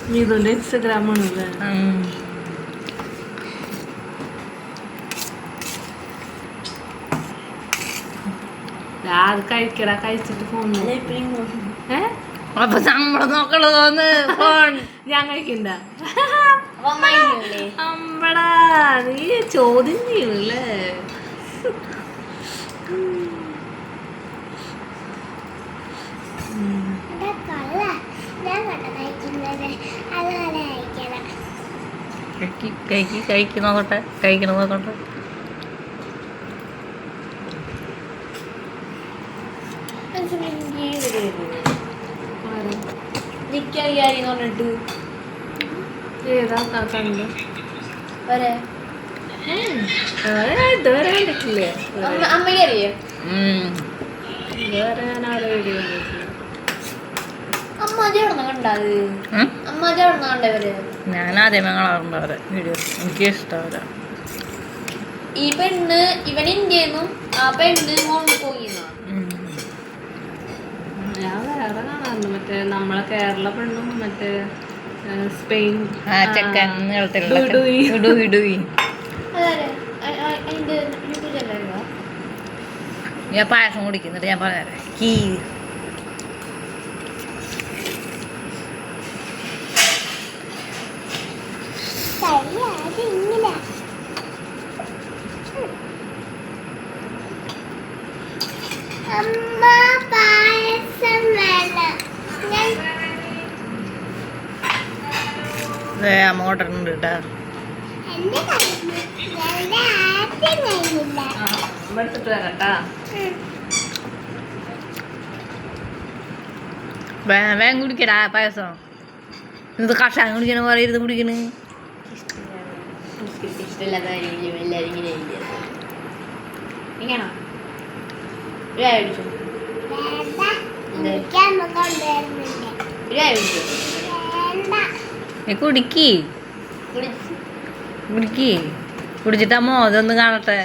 നീതുന്റെ Instagram ആണല്ലേ? അത് കഴിക്കടാ, കഴിച്ചിട്ട് ഫോൺ അപ്പൊ നമ്മള് നോക്കണതോന്ന് ഫോൺ ഞാൻ കഴിക്കണ്ട. അമ്പടാ നീ ചോദ്യം ചെയ്യൂല്ലേ? നോക്കട്ടെ കഴിക്കണം നോക്കട്ടെ. പറഞ്ഞിട്ട് ഏതാ കണ്ട് ഇതുവരെ കണ്ടിട്ടില്ലേ? അമ്മയ്ക്കറിയോ? ഇതുവരെ ഞാൻ ആരോ വീഡിയോ കണ്ടിട്ടില്ല. ഞാൻ ആദ്യമേ കാണാറുണ്ടവരെ വീഡിയോ. എനിക്ക് ഇഷ്ടമല്ല. ഈ പെണ്ണ് ഇവൻ ഇന്ത്യന്നും ആ പെണ്ണ് പോയിന്നോ? ഞാൻ വേറെ കാണാറുണ്ട്. മറ്റേ നമ്മളെ കേരള പെണ്ണും മറ്റേ സ്പെയിൻ ചെക്കൻ ഞാൻ പായസം കുടിക്കുന്നുണ്ട്. ഞാൻ പറഞ്ഞുതരാം. കീ അമ്മ കൊണ്ടിട്ടുണ്ട് കേട്ടാ. എടുത്തിട്ട് വരാട്ടാ. വേഗം കുടിക്കടാ പായസം. ഇത് കഷായം കുടിക്കണ പോലെ ഇരുന്ന് കുടിക്കണ്. ഇഷ്ടമില്ലാത്ത കാര്യം എല്ലാവരും ഇങ്ങനെ കുടിക്കി കുടിക്കി കുടിച്ചിട്ടാ മോതൊന്ന് കാണട്ടെ.